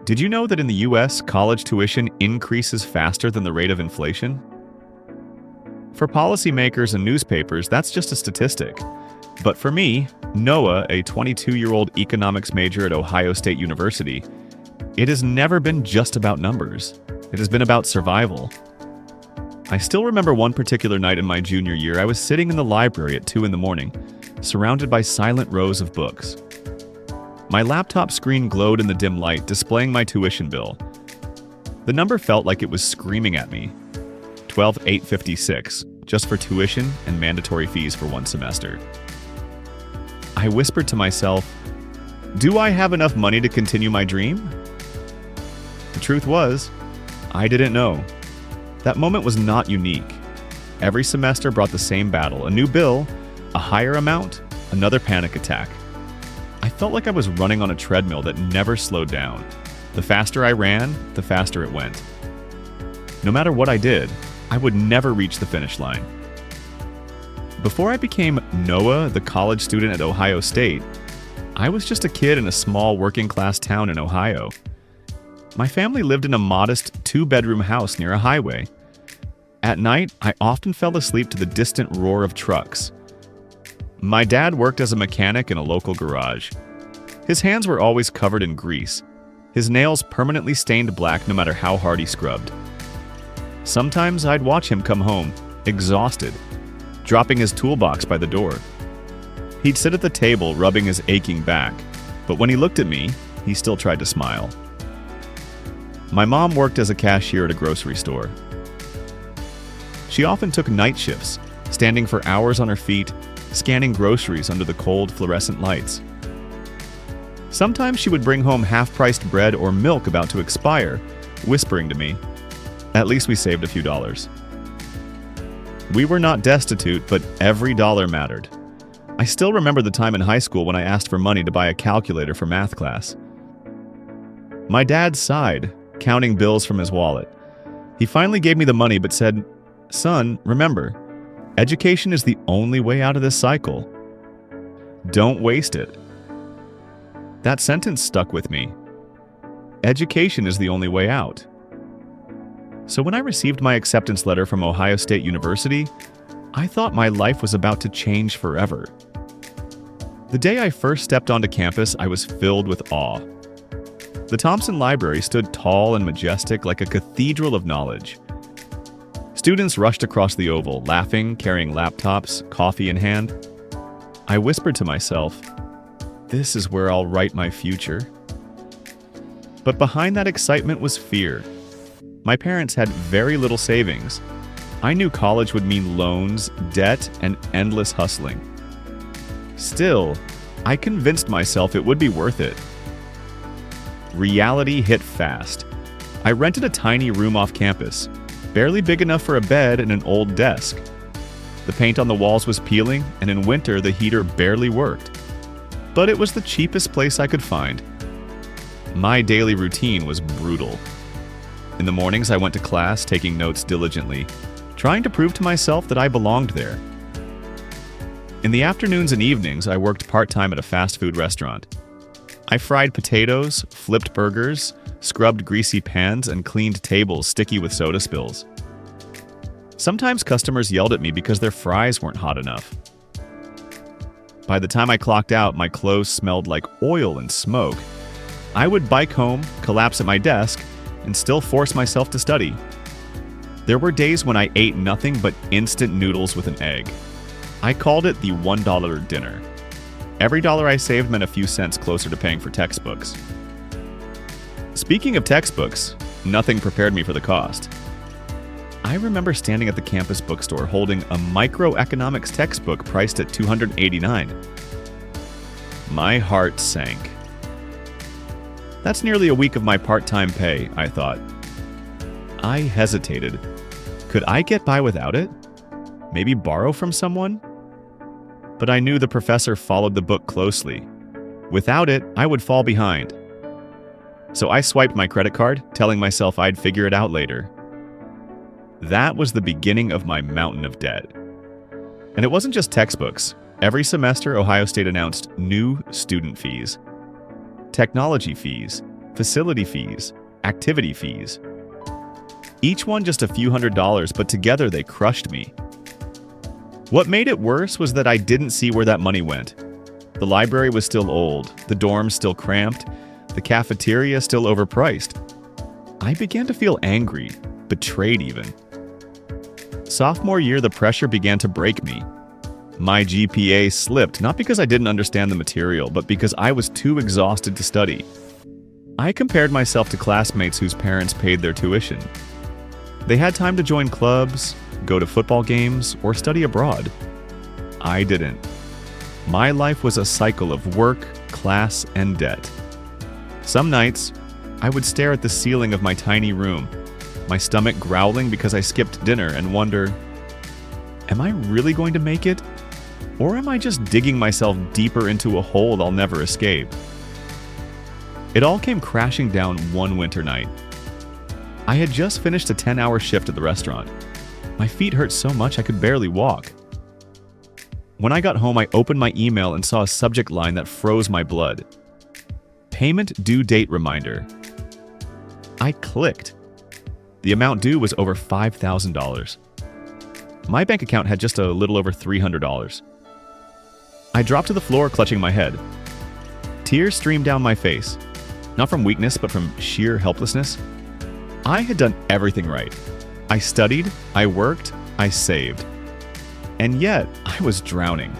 Did you know that in the US, college tuition increases faster than the rate of inflation? For policymakers and newspapers, that's just a statistic. But for me, Noah, a 22-year-old economics major at Ohio State University, it has never been just about numbers. It has been about survival. I still remember one particular night in my junior year. I was sitting in the library at 2 in the morning, surrounded by silent rows of books. My laptop screen glowed in the dim light, displaying my tuition bill. The number felt like it was screaming at me. $12,856, just for tuition and mandatory fees for one semester. I whispered to myself, do I have enough money to continue my dream? The truth was, I didn't know. That moment was not unique. Every semester brought the same battle, a new bill, a higher amount, another panic attack. I felt like I was running on a treadmill that never slowed down. The faster I ran, the faster it went. No matter what I did, I would never reach the finish line. Before I became Noah, the college student at Ohio State, I was just a kid in a small working-class town in Ohio. My family lived in a modest 2-bedroom house near a highway. At night, I often fell asleep to the distant roar of trucks. My dad worked as a mechanic in a local garage. His hands were always covered in grease, his nails permanently stained black no matter how hard he scrubbed. Sometimes I'd watch him come home, exhausted, dropping his toolbox by the door. He'd sit at the table rubbing his aching back, but when he looked at me, he still tried to smile. My mom worked as a cashier at a grocery store. She often took night shifts, standing for hours on her feet, scanning groceries under the cold fluorescent lights. Sometimes she would bring home half-priced bread or milk about to expire, whispering to me, "At least we saved a few dollars." We were not destitute, but every dollar mattered. I still remember the time in high school when I asked for money to buy a calculator for math class. My dad sighed, counting bills from his wallet. He finally gave me the money but said, "Son, remember, education is the only way out of this cycle. Don't waste it." That sentence stuck with me. Education is the only way out. So when I received my acceptance letter from Ohio State University, I thought my life was about to change forever. The day I first stepped onto campus, I was filled with awe. The Thompson Library stood tall and majestic like a cathedral of knowledge. Students rushed across the oval, laughing, carrying laptops, coffee in hand. I whispered to myself, "This is where I'll write my future." But behind that excitement was fear. My parents had very little savings. I knew college would mean loans, debt, and endless hustling. Still, I convinced myself it would be worth it. Reality hit fast. I rented a tiny room off campus, barely big enough for a bed and an old desk. The paint on the walls was peeling, and in winter the heater barely worked. But it was the cheapest place I could find. My daily routine was brutal. In the mornings I went to class, taking notes diligently, trying to prove to myself that I belonged there. In the afternoons and evenings, I worked part-time at a fast food restaurant. I fried potatoes, flipped burgers, scrubbed greasy pans, and cleaned tables sticky with soda spills. Sometimes customers yelled at me because their fries weren't hot enough. By the time I clocked out, my clothes smelled like oil and smoke. I would bike home, collapse at my desk, and still force myself to study. There were days when I ate nothing but instant noodles with an egg. I called it the $1 dinner. Every dollar I saved meant a few cents closer to paying for textbooks. Speaking of textbooks, nothing prepared me for the cost. I remember standing at the campus bookstore holding a microeconomics textbook priced at $289. My heart sank. That's nearly a week of my part-time pay, I thought. I hesitated. Could I get by without it? Maybe borrow from someone? But I knew the professor followed the book closely. Without it, I would fall behind. So I swiped my credit card, telling myself I'd figure it out later. That was the beginning of my mountain of debt. And it wasn't just textbooks. Every semester, Ohio State announced new student fees, technology fees, facility fees, activity fees. Each one just a few $100s, but together they crushed me. What made it worse was that I didn't see where that money went. The library was still old, the dorms still cramped, the cafeteria still overpriced. I began to feel angry, betrayed even. Sophomore year, the pressure began to break me. My GPA slipped, not because I didn't understand the material, but because I was too exhausted to study. I compared myself to classmates whose parents paid their tuition. They had time to join clubs, go to football games, or study abroad. I didn't. My life was a cycle of work, class, and debt. Some nights, I would stare at the ceiling of my tiny room, my stomach growling because I skipped dinner, and wonder, am I really going to make it? Or am I just digging myself deeper into a hole I'll never escape? It all came crashing down one winter night. I had just finished a 10-hour shift at the restaurant. My feet hurt so much I could barely walk. When I got home, I opened my email and saw a subject line that froze my blood. Payment due date reminder. I clicked. The amount due was over $5,000. My bank account had just a little over $300. I dropped to the floor, clutching my head. Tears streamed down my face, not from weakness, but from sheer helplessness. I had done everything right. I studied, I worked, I saved. And yet, I was drowning.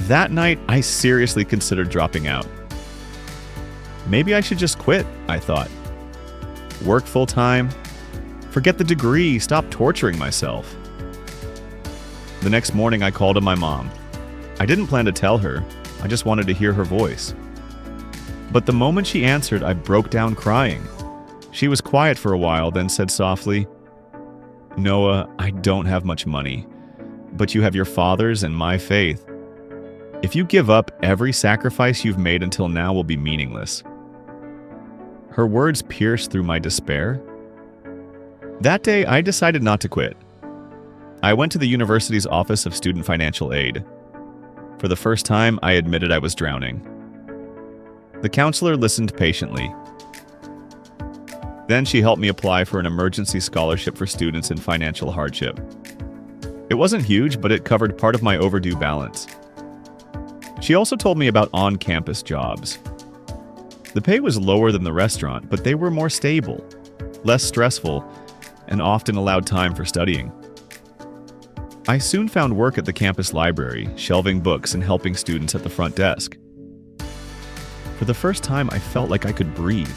That night, I seriously considered dropping out. Maybe I should just quit, I thought. Work full-time, forget the degree, stop torturing myself. The next morning, I called on my mom. I didn't plan to tell her, I just wanted to hear her voice. But the moment she answered, I broke down crying. She was quiet for a while, then said softly, "Noah, I don't have much money, but you have your father's and my faith. If you give up, every sacrifice you've made until now will be meaningless." Her words pierced through my despair. That day, I decided not to quit. I went to the university's Office of Student Financial Aid. For the first time, I admitted I was drowning. The counselor listened patiently. Then she helped me apply for an emergency scholarship for students in financial hardship. It wasn't huge, but it covered part of my overdue balance. She also told me about on-campus jobs. The pay was lower than the restaurant, but they were more stable, less stressful, and often allowed time for studying. I soon found work at the campus library, shelving books and helping students at the front desk. For the first time, I felt like I could breathe.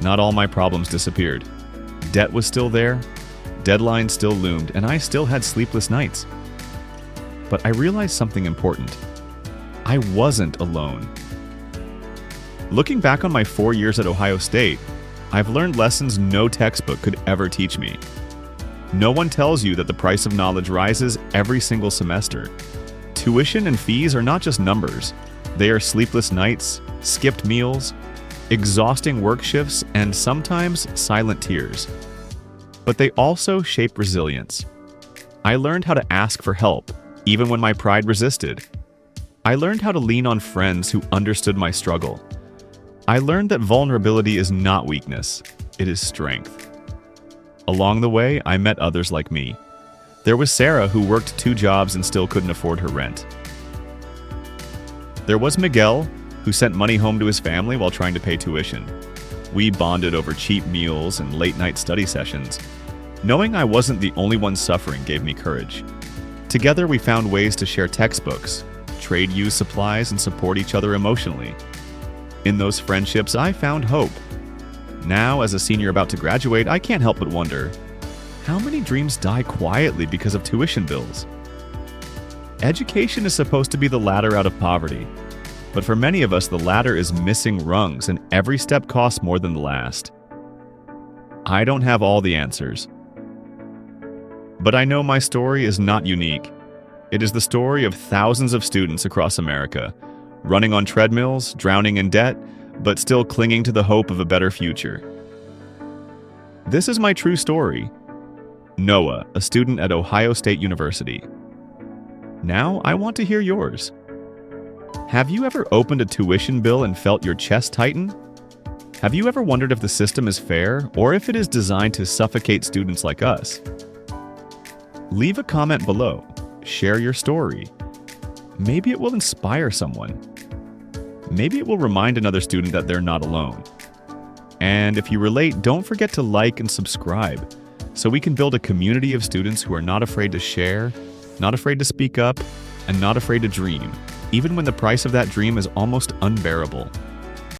Not all my problems disappeared. Debt was still there, deadlines still loomed, and I still had sleepless nights. But I realized something important. I wasn't alone. Looking back on my 4 years at Ohio State, I've learned lessons no textbook could ever teach me. No one tells you that the price of knowledge rises every single semester. Tuition and fees are not just numbers. They are sleepless nights, skipped meals, exhausting work shifts, and sometimes silent tears. But they also shape resilience. I learned how to ask for help, even when my pride resisted. I learned how to lean on friends who understood my struggle. I learned that vulnerability is not weakness, it is strength. Along the way, I met others like me. There was Sarah, who worked 2 jobs and still couldn't afford her rent. There was Miguel, who sent money home to his family while trying to pay tuition. We bonded over cheap meals and late-night study sessions. Knowing I wasn't the only one suffering gave me courage. Together, we found ways to share textbooks, trade used supplies, and support each other emotionally. In those friendships, I found hope. Now, as a senior about to graduate, I can't help but wonder, how many dreams die quietly because of tuition bills? Education is supposed to be the ladder out of poverty, but for many of us, the ladder is missing rungs, and every step costs more than the last. I don't have all the answers, but I know my story is not unique. It is the story of thousands of students across America, running on treadmills, drowning in debt, but still clinging to the hope of a better future. This is my true story. Noah, a student at Ohio State University. Now, I want to hear yours. Have you ever opened a tuition bill and felt your chest tighten? Have you ever wondered if the system is fair or if it is designed to suffocate students like us? Leave a comment below. Share your story. Maybe it will inspire someone. Maybe it will remind another student that they're not alone. And if you relate, don't forget to like and subscribe so we can build a community of students who are not afraid to share, not afraid to speak up, and not afraid to dream, even when the price of that dream is almost unbearable.